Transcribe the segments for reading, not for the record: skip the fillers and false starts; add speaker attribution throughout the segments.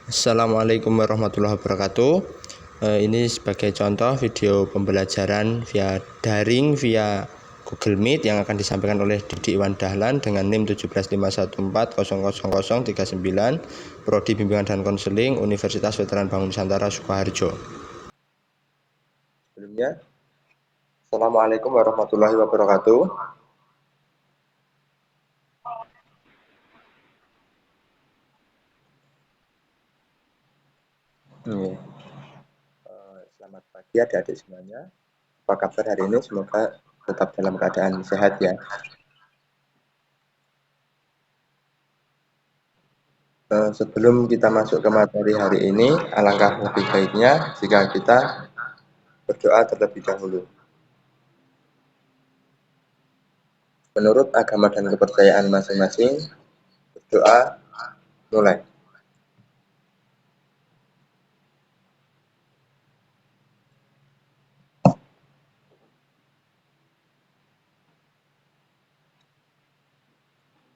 Speaker 1: Assalamualaikum warahmatullahi wabarakatuh. Ini sebagai contoh video pembelajaran via daring via Google Meet yang akan disampaikan oleh Didi Iwan Dahlan dengan NIM 175140039, Prodi Bimbingan dan Konseling, Universitas Veteran Bangun Nusantara Sukoharjo. Sebelumnya, Assalamualaikum warahmatullahi wabarakatuh. Selamat pagi adik-adik semuanya. Apa kabar hari ini? Semoga tetap dalam keadaan sehat ya. Sebelum kita masuk ke materi hari ini, alangkah lebih baiknya jika kita berdoa terlebih dahulu. Menurut agama dan kepercayaan masing-masing, berdoa mulai.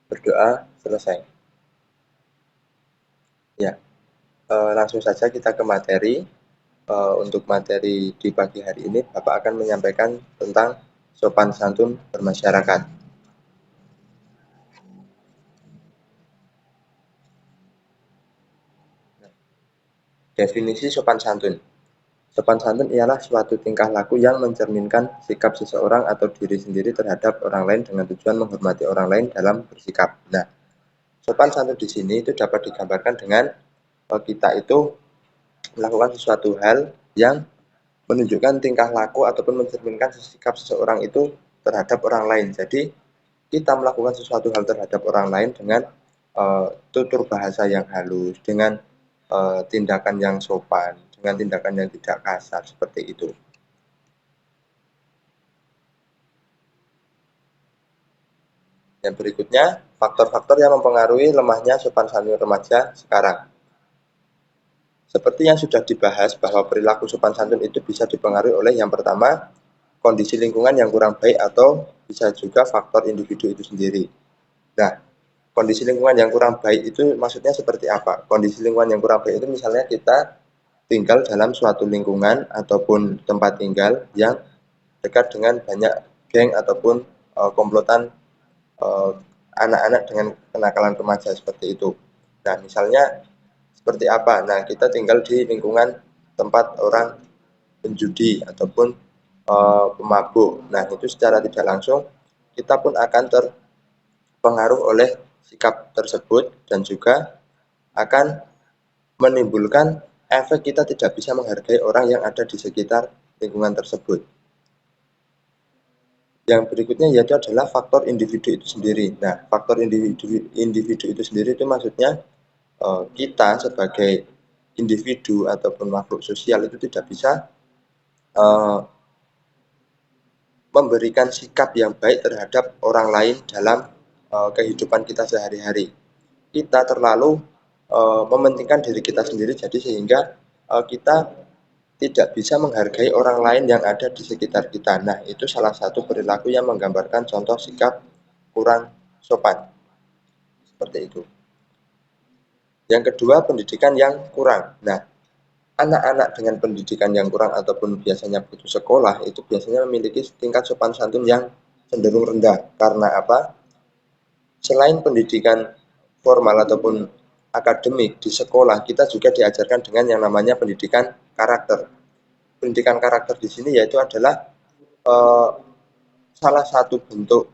Speaker 1: Berdoa selesai. Ya, langsung saja kita ke materi. Untuk materi di pagi hari ini, Bapak akan menyampaikan tentang sopan santun bermasyarakat. Definisi sopan santun. Sopan santun ialah suatu tingkah laku yang mencerminkan sikap seseorang atau diri sendiri terhadap orang lain dengan tujuan menghormati orang lain dalam bersikap. Nah, sopan santun di sini itu dapat digambarkan dengan kita itu melakukan sesuatu hal yang menunjukkan tingkah laku ataupun mencerminkan sikap seseorang itu terhadap orang lain. Jadi kita melakukan sesuatu hal terhadap orang lain dengan tutur bahasa yang halus, dengan tindakan yang sopan, dengan tindakan yang tidak kasar seperti itu. Yang berikutnya, faktor-faktor yang mempengaruhi lemahnya sopan santun remaja sekarang. Seperti yang sudah dibahas bahwa perilaku sopan santun itu bisa dipengaruhi oleh yang pertama, kondisi lingkungan yang kurang baik atau bisa juga faktor individu itu sendiri. Nah, kondisi lingkungan yang kurang baik itu maksudnya seperti apa? Kondisi lingkungan yang kurang baik itu misalnya kita tinggal dalam suatu lingkungan ataupun tempat tinggal yang dekat dengan banyak geng ataupun komplotan anak-anak dengan kenakalan remaja seperti itu. Nah, misalnya seperti apa? Nah, kita tinggal di lingkungan tempat orang penjudi ataupun pemabuk. Nah, itu secara tidak langsung kita pun akan terpengaruh oleh sikap tersebut dan juga akan menimbulkan efek kita tidak bisa menghargai orang yang ada di sekitar lingkungan tersebut. Yang berikutnya yaitu adalah faktor individu itu sendiri. Nah, faktor individu itu sendiri itu maksudnya kita sebagai individu ataupun makhluk sosial itu tidak bisa memberikan sikap yang baik terhadap orang lain dalam kehidupan kita sehari-hari. Kita terlalu mementingkan diri kita sendiri, jadi sehingga kita tidak bisa menghargai orang lain yang ada di sekitar kita. Nah, itu salah satu perilaku yang menggambarkan contoh sikap kurang sopan. Seperti itu. Yang kedua, pendidikan yang kurang. Nah, anak-anak dengan pendidikan yang kurang ataupun biasanya putus sekolah itu biasanya memiliki tingkat sopan santun yang cenderung rendah. Karena apa? Selain pendidikan formal ataupun akademik di sekolah, kita juga diajarkan dengan yang namanya pendidikan karakter. Pendidikan karakter di sini yaitu adalah salah satu bentuk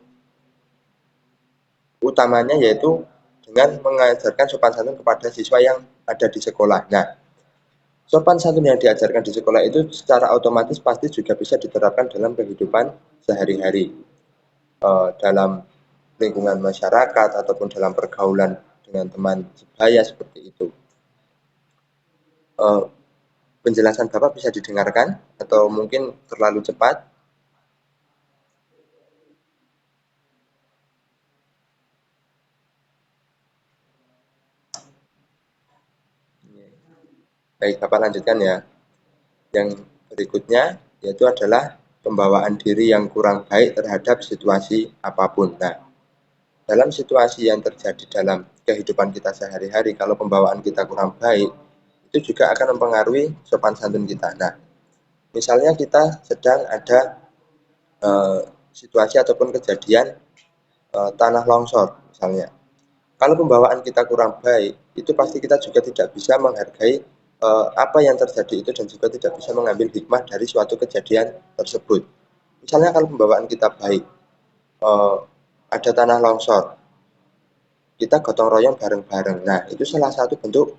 Speaker 1: utamanya yaitu dengan mengajarkan sopan santun kepada siswa yang ada di sekolah. Nah, sopan santun yang diajarkan di sekolah itu secara otomatis pasti juga bisa diterapkan dalam kehidupan sehari-hari, dalam lingkungan masyarakat ataupun dalam pergaulan dengan teman sebaya seperti itu. Penjelasan Bapak bisa didengarkan atau mungkin terlalu cepat? Baik, Bapak lanjutkan ya. Yang berikutnya yaitu adalah pembawaan diri yang kurang baik terhadap situasi apapun. Nah, dalam situasi yang terjadi dalam kehidupan kita sehari-hari, kalau pembawaan kita kurang baik, itu juga akan mempengaruhi sopan santun kita. Nah, misalnya kita sedang ada situasi ataupun kejadian tanah longsor misalnya. Kalau pembawaan kita kurang baik, itu pasti kita juga tidak bisa menghargai apa yang terjadi itu dan juga tidak bisa mengambil hikmah dari suatu kejadian tersebut. Misalnya kalau pembawaan kita baik, ada tanah longsor, kita gotong royong bareng-bareng. Nah, itu salah satu bentuk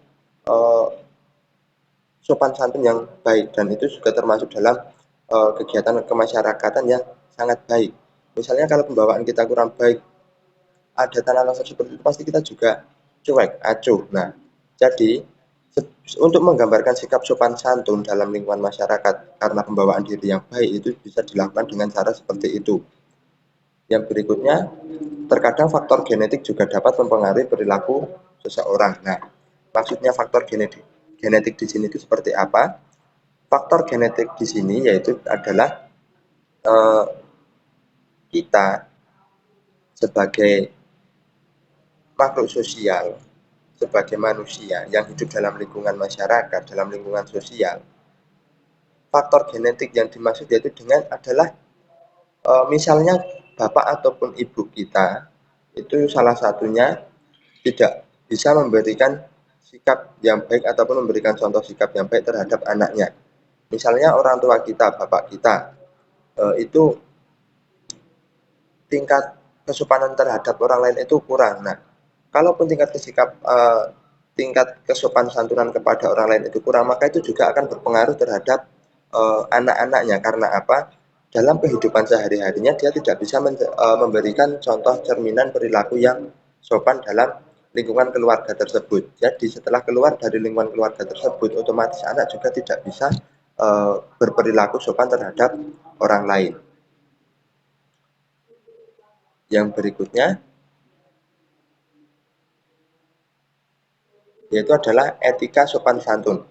Speaker 1: sopan santun yang baik dan itu juga termasuk dalam kegiatan kemasyarakatan yang sangat baik. Misalnya kalau pembawaan kita kurang baik, ada tanah longsor seperti itu pasti kita juga cuek, acuh. Nah, jadi untuk menggambarkan sikap sopan santun dalam lingkungan masyarakat karena pembawaan diri yang baik itu bisa dilakukan dengan cara seperti itu. Yang berikutnya, terkadang faktor genetik juga dapat mempengaruhi perilaku seseorang. Nah, maksudnya faktor genetik di sini itu seperti apa? Faktor genetik di sini yaitu adalah eh, kita sebagai makhluk sosial, sebagai manusia yang hidup dalam lingkungan masyarakat, dalam lingkungan sosial. Faktor genetik yang dimaksud yaitu dengan adalah misalnya bapak ataupun ibu kita itu salah satunya tidak bisa memberikan sikap yang baik ataupun memberikan contoh sikap yang baik terhadap anaknya. Misalnya orang tua kita, bapak kita, itu tingkat kesopanan terhadap orang lain itu kurang. Nah, kalaupun tingkat kesopanan santunan kepada orang lain itu kurang, maka itu juga akan berpengaruh terhadap anak-anaknya. Karena apa? Dalam kehidupan sehari-harinya dia tidak bisa memberikan contoh cerminan perilaku yang sopan dalam lingkungan keluarga tersebut. Jadi setelah keluar dari lingkungan keluarga tersebut, otomatis anak juga tidak bisa berperilaku sopan terhadap orang lain. Yang berikutnya yaitu adalah etika sopan santun.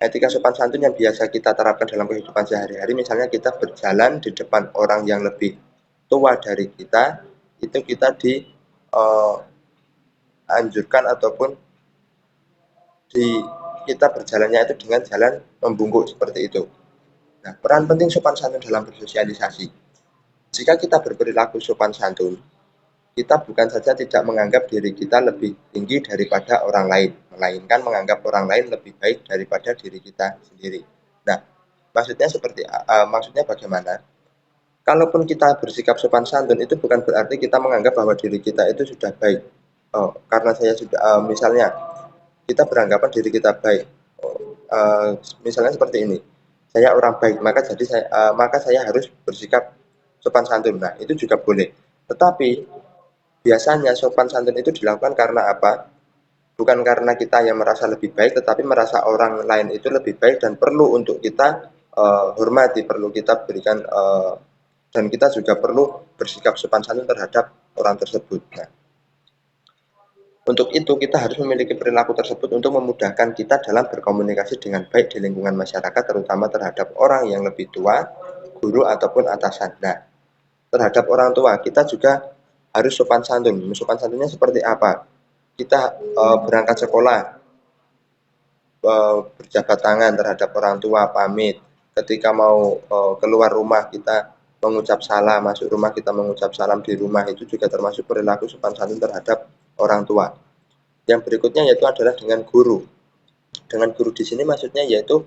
Speaker 1: Etika sopan santun yang biasa kita terapkan dalam kehidupan sehari-hari, misalnya kita berjalan di depan orang yang lebih tua dari kita, itu kita dianjurkan ataupun kita berjalannya itu dengan jalan membungkuk seperti itu. Nah, peran penting sopan santun dalam bersosialisasi. Jika kita berperilaku sopan santun, kita bukan saja tidak menganggap diri kita lebih tinggi daripada orang lain, melainkan menganggap orang lain lebih baik daripada diri kita sendiri. Nah, maksudnya bagaimana? Kalaupun kita bersikap sopan santun itu bukan berarti kita menganggap bahwa diri kita itu sudah baik. Karena saya sudah misalnya kita beranggapan diri kita baik. Uh, Misalnya seperti ini. Saya orang baik, maka saya harus bersikap sopan santun. Nah, itu juga boleh. Tetapi biasanya sopan santun itu dilakukan karena apa? Bukan karena kita yang merasa lebih baik, tetapi merasa orang lain itu lebih baik dan perlu untuk kita hormati, perlu kita berikan dan kita juga perlu bersikap sopan santun terhadap orang tersebut. Nah, untuk itu kita harus memiliki perilaku tersebut untuk memudahkan kita dalam berkomunikasi dengan baik di lingkungan masyarakat, terutama terhadap orang yang lebih tua, guru ataupun atasan. Nah, terhadap orang tua kita juga harus sopan santun. Sopan santunnya seperti apa? Kita berangkat sekolah, berjabat tangan terhadap orang tua, pamit. Ketika mau keluar rumah kita mengucap salam, masuk rumah kita mengucap salam di rumah, itu juga termasuk perilaku sopan santun terhadap orang tua. Yang berikutnya yaitu adalah dengan guru. Dengan guru di sini maksudnya yaitu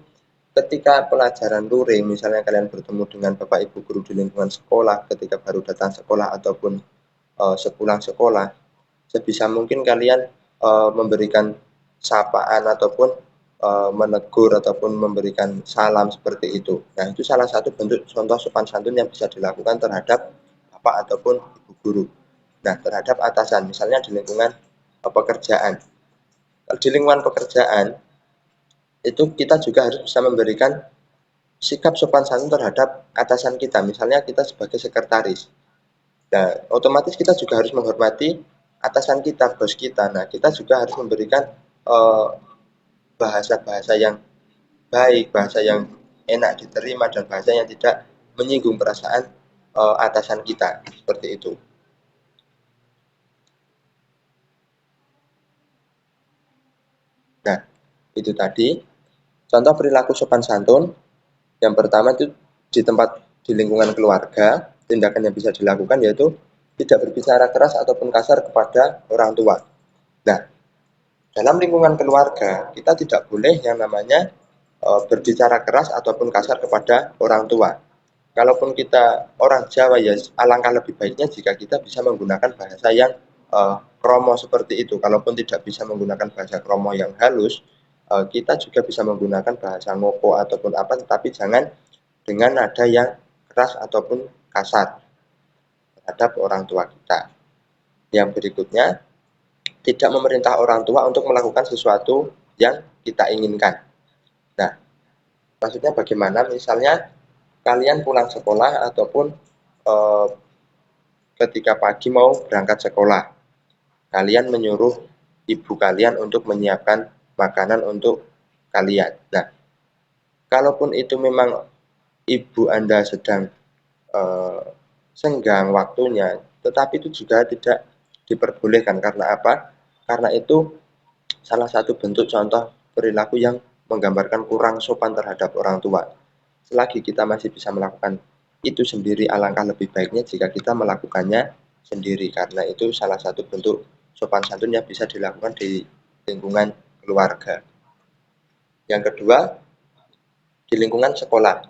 Speaker 1: ketika pelajaran luring, misalnya kalian bertemu dengan bapak ibu guru di lingkungan sekolah, ketika baru datang sekolah ataupun sepulang sekolah, sebisa mungkin kalian memberikan sapaan ataupun menegur ataupun memberikan salam seperti itu. Nah, itu salah satu bentuk contoh sopan santun yang bisa dilakukan terhadap bapak ataupun ibu guru. Nah, terhadap atasan, misalnya di lingkungan pekerjaan. Di lingkungan pekerjaan, itu kita juga harus bisa memberikan sikap sopan santun terhadap atasan kita. Misalnya kita sebagai sekretaris. Nah, otomatis kita juga harus menghormati atasan kita, bos kita. Nah, kita juga harus memberikan bahasa-bahasa yang baik, bahasa yang enak diterima, dan bahasa yang tidak menyinggung perasaan atasan kita. Seperti itu. Nah, itu tadi Contoh perilaku sopan santun, yang pertama itu di lingkungan keluarga, tindakan yang bisa dilakukan yaitu tidak berbicara keras ataupun kasar kepada orang tua. Nah, dalam lingkungan keluarga, kita tidak boleh yang namanya berbicara keras ataupun kasar kepada orang tua. Kalaupun kita orang Jawa ya alangkah lebih baiknya jika kita bisa menggunakan bahasa yang kromo seperti itu. Kalaupun tidak bisa menggunakan bahasa kromo yang halus, kita juga bisa menggunakan bahasa ngoko ataupun apa, tetapi jangan dengan nada yang keras ataupun kasar terhadap orang tua kita. Yang berikutnya, tidak memerintah orang tua untuk melakukan sesuatu yang kita inginkan. Nah, maksudnya bagaimana? Misalnya kalian pulang sekolah ataupun eh, ketika pagi mau berangkat sekolah, kalian menyuruh ibu kalian untuk menyiapkan makanan untuk kalian. Nah, kalaupun itu memang ibu Anda sedang eh, senggang waktunya, tetapi itu juga tidak diperbolehkan. Karena apa? Karena itu salah satu bentuk contoh perilaku yang menggambarkan kurang sopan terhadap orang tua. Selagi kita masih bisa melakukan itu sendiri, alangkah lebih baiknya jika kita melakukannya sendiri, karena itu salah satu bentuk sopan santun yang bisa dilakukan di lingkungan keluarga. Yang kedua, di lingkungan sekolah.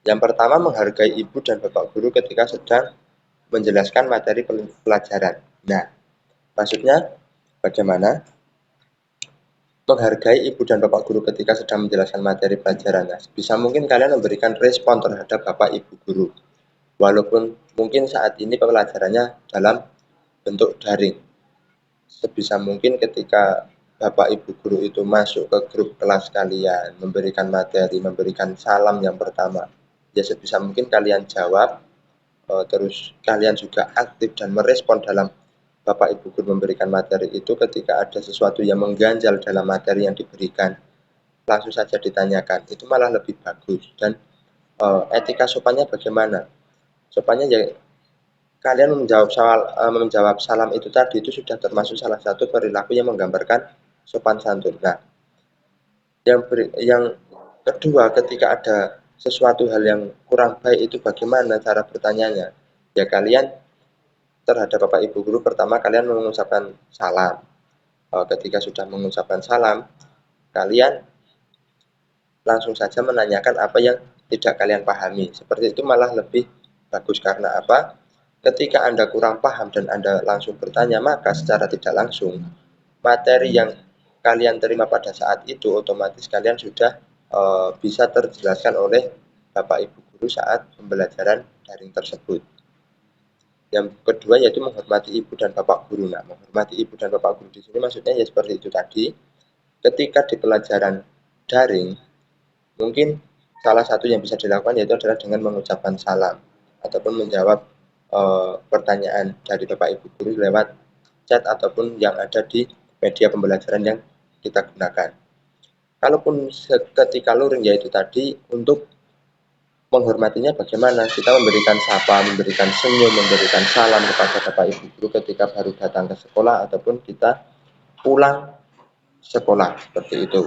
Speaker 1: Yang pertama, menghargai ibu dan bapak guru ketika sedang menjelaskan materi pelajaran. Nah, maksudnya bagaimana? Menghargai ibu dan bapak guru ketika sedang menjelaskan materi pelajaran. Nah, bisa mungkin kalian memberikan respon terhadap bapak ibu guru. Walaupun mungkin saat ini pelajarannya dalam bentuk daring. Sebisa mungkin ketika bapak ibu guru itu masuk ke grup kelas kalian, memberikan materi, memberikan salam yang pertama, ya sebisa mungkin kalian jawab, terus kalian juga aktif dan merespon dalam bapak ibu guru memberikan materi itu. Ketika ada sesuatu yang mengganjal dalam materi yang diberikan, langsung saja ditanyakan, itu malah lebih bagus. Dan etika sopannya bagaimana? Sopannya ya kalian menjawab salam itu tadi, itu sudah termasuk salah satu perilaku yang menggambarkan sopan santun. Nah, yang kedua, ketika ada sesuatu hal yang kurang baik itu bagaimana cara bertanyanya? Ya kalian terhadap bapak ibu guru, pertama kalian mengucapkan salam. Ketika sudah mengucapkan salam, kalian langsung saja menanyakan apa yang tidak kalian pahami. Seperti itu malah lebih bagus. Karena apa? Ketika Anda kurang paham dan Anda langsung bertanya, maka secara tidak langsung materi yang kalian terima pada saat itu otomatis kalian sudah bisa terjelaskan oleh Bapak Ibu guru saat pembelajaran daring tersebut. Yang kedua yaitu menghormati ibu dan bapak guru. Nah, menghormati ibu dan bapak guru di sini maksudnya ya seperti itu tadi. Ketika di pelajaran daring, mungkin salah satu yang bisa dilakukan yaitu adalah dengan mengucapkan salam ataupun menjawab pertanyaan dari bapak ibu guru lewat chat ataupun yang ada di media pembelajaran yang kita gunakan. Kalaupun ketika luring yaitu tadi, untuk menghormatinya bagaimana? Kita memberikan sapa, memberikan senyum, memberikan salam kepada bapak ibu guru ketika baru datang ke sekolah ataupun kita pulang sekolah, seperti itu.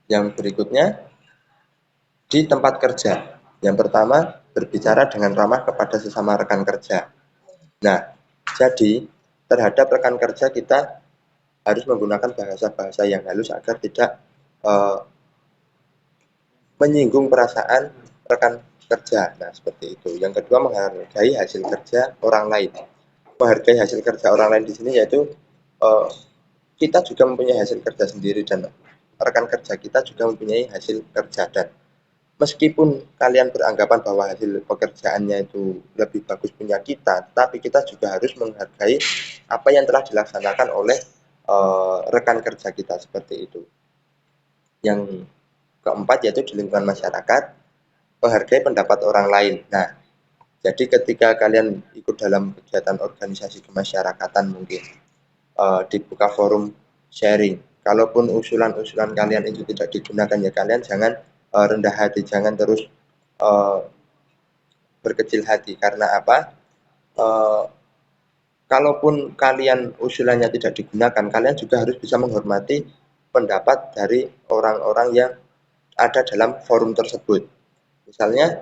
Speaker 1: Yang berikutnya, di tempat kerja. Yang pertama, berbicara dengan ramah kepada sesama rekan kerja. Nah, jadi terhadap rekan kerja kita harus menggunakan bahasa-bahasa yang halus agar tidak menyinggung perasaan rekan kerja. Nah, seperti itu. Yang kedua, menghargai hasil kerja orang lain. Menghargai hasil kerja orang lain di sini yaitu kita juga mempunyai hasil kerja sendiri dan rekan kerja kita juga mempunyai hasil kerja. Dan meskipun kalian beranggapan bahwa hasil pekerjaannya itu lebih bagus punya kita, tapi kita juga harus menghargai apa yang telah dilaksanakan oleh rekan kerja kita, seperti itu. Yang keempat yaitu di lingkungan masyarakat, menghargai pendapat orang lain. Nah, jadi ketika kalian ikut dalam kegiatan organisasi kemasyarakatan mungkin dibuka forum sharing, kalaupun usulan-usulan kalian itu tidak digunakan, ya kalian jangan rendah hati, jangan terus berkecil hati. Karena apa? Kalaupun kalian usulannya tidak digunakan, kalian juga harus bisa menghormati pendapat dari orang-orang yang ada dalam forum tersebut. Misalnya,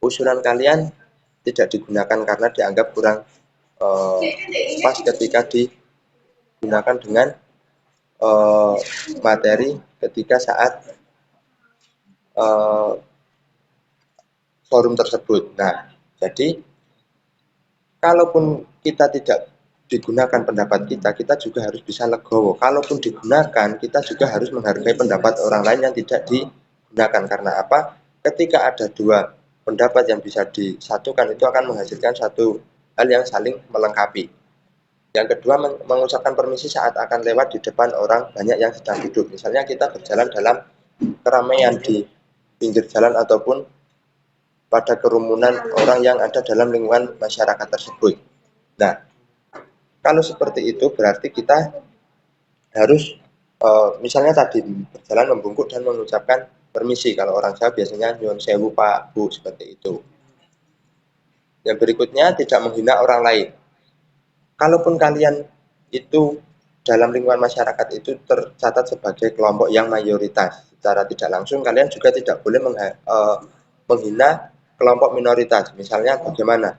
Speaker 1: usulan kalian tidak digunakan karena dianggap kurang pas ketika digunakan dengan materi ketika saat forum tersebut. Nah, jadi kalaupun kita tidak digunakan pendapat kita, kita juga harus bisa legowo. Kalaupun digunakan, kita juga harus menghargai pendapat orang lain yang tidak digunakan. Karena apa? Ketika ada dua pendapat yang bisa disatukan, itu akan menghasilkan satu hal yang saling melengkapi. Yang kedua, mengucapkan permisi saat akan lewat di depan orang banyak yang sedang duduk. Misalnya kita berjalan dalam keramaian di pinggir jalan ataupun pada kerumunan orang yang ada dalam lingkungan masyarakat tersebut. Nah, kalau seperti itu berarti kita harus misalnya tadi berjalan membungkuk dan mengucapkan permisi. Kalau orang Jawa biasanya nyuwun sewu Pak Bu, seperti itu. Yang berikutnya, tidak menghina orang lain. Kalaupun kalian itu dalam lingkungan masyarakat itu tercatat sebagai kelompok yang mayoritas, secara tidak langsung kalian juga tidak boleh menghina kelompok minoritas. Misalnya bagaimana?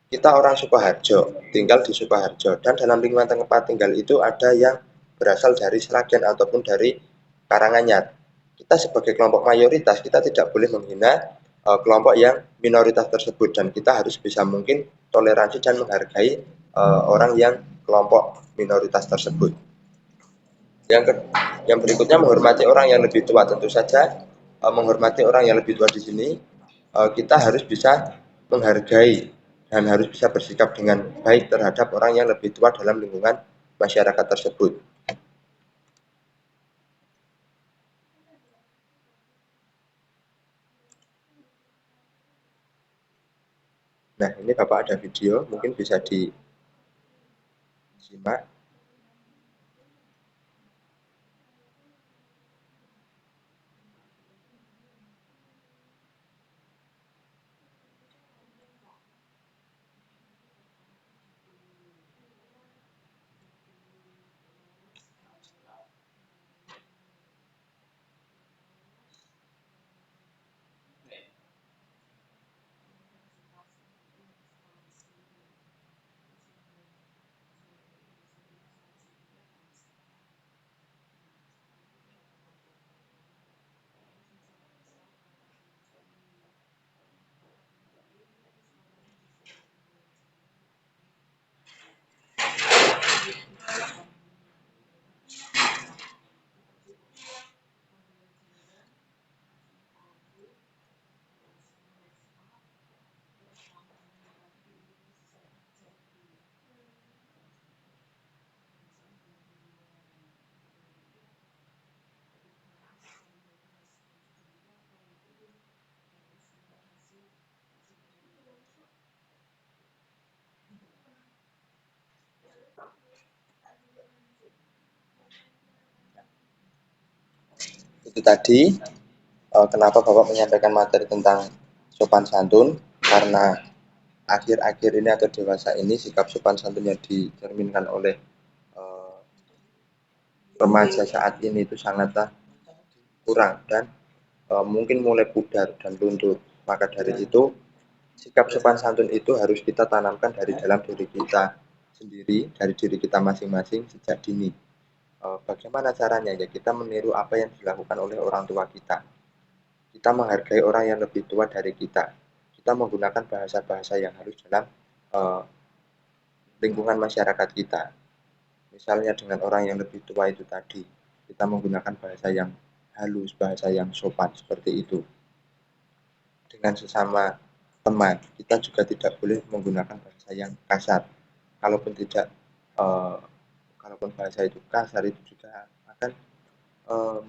Speaker 1: Kita orang Sukoharjo, tinggal di Sukoharjo, dan dalam lingkungan tempat tinggal itu ada yang berasal dari Sragen ataupun dari Karanganyar. Kita sebagai kelompok mayoritas, kita tidak boleh menghina kelompok yang minoritas tersebut, dan kita harus bisa mungkin toleransi dan menghargai orang yang kelompok minoritas tersebut. Yang berikutnya, menghormati orang yang lebih tua. Tentu saja menghormati orang yang lebih tua di sini kita harus bisa menghargai dan harus bisa bersikap dengan baik terhadap orang yang lebih tua dalam lingkungan masyarakat tersebut. Nah, ini Bapak ada video, mungkin bisa disimak. Itu tadi kenapa Bapak menyampaikan materi tentang sopan santun, karena akhir-akhir ini atau dewasa ini sikap sopan santun yang dicerminkan oleh remaja saat ini itu sangatlah kurang dan mungkin mulai pudar dan luntur. Maka dari itu, sikap sopan santun itu harus kita tanamkan dari dalam diri kita sendiri, dari diri kita masing-masing sejak dini. Bagaimana caranya? Ya kita meniru apa yang dilakukan oleh orang tua kita. Kita menghargai orang yang lebih tua dari kita. Kita menggunakan bahasa-bahasa yang halus dalam uh, lingkungan masyarakat kita. Misalnya dengan orang yang lebih tua itu tadi, kita menggunakan bahasa yang halus, bahasa yang sopan seperti itu. Dengan sesama teman, kita juga tidak boleh menggunakan bahasa yang kasar. Kalaupun tidak, uh, kalaupun bahasa itu kasar, itu juga akan uh,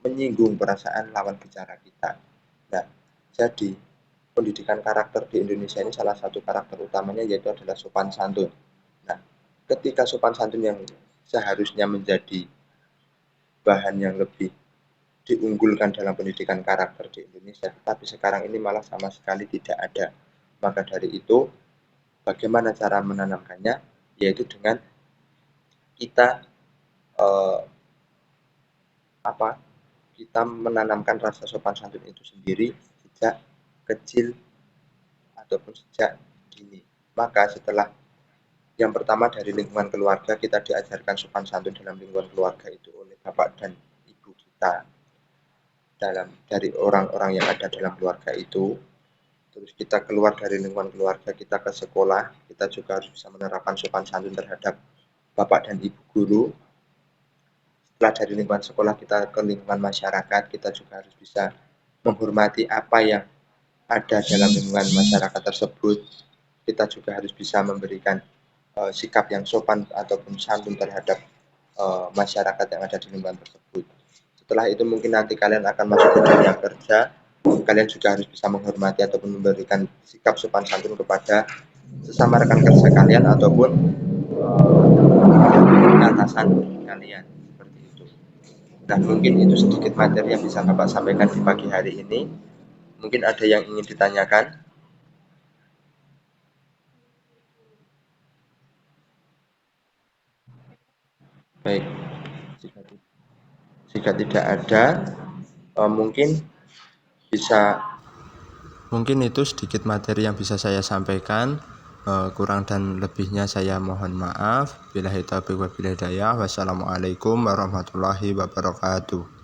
Speaker 1: menyinggung perasaan lawan bicara kita. Nah, jadi pendidikan karakter di Indonesia ini salah satu karakter utamanya yaitu adalah sopan santun. Nah, ketika sopan santun yang seharusnya menjadi bahan yang lebih diunggulkan dalam pendidikan karakter di Indonesia, tapi sekarang ini malah sama sekali tidak ada. Maka dari itu, bagaimana cara menanamkannya? Yaitu dengan kita kita menanamkan rasa sopan santun itu sendiri sejak kecil ataupun sejak dini. Maka setelah yang pertama dari lingkungan keluarga, kita diajarkan sopan santun dalam lingkungan keluarga itu oleh bapak dan ibu kita, dari orang-orang yang ada dalam keluarga itu. Terus kita keluar dari lingkungan keluarga, kita ke sekolah, kita juga harus bisa menerapkan sopan santun terhadap bapak dan ibu guru. Setelah dari lingkungan sekolah kita ke lingkungan masyarakat, kita juga harus bisa menghormati apa yang ada dalam lingkungan masyarakat tersebut. Kita juga harus bisa memberikan sikap yang sopan ataupun santun terhadap masyarakat yang ada di lingkungan tersebut. Setelah itu mungkin nanti kalian akan masuk ke dunia kerja, kalian juga harus bisa menghormati ataupun memberikan sikap sopan santun kepada sesama rekan kerja kalian ataupun atasan kalian, seperti itu. Nah, mungkin itu sedikit materi yang bisa Bapak sampaikan di pagi hari ini. Mungkin ada yang ingin ditanyakan? Baik, jika tidak ada, mungkin itu sedikit materi yang bisa saya sampaikan. Kurang dan lebihnya saya mohon maaf. Billahi taufiq wal hidayah. Wassalamualaikum warahmatullahi wabarakatuh.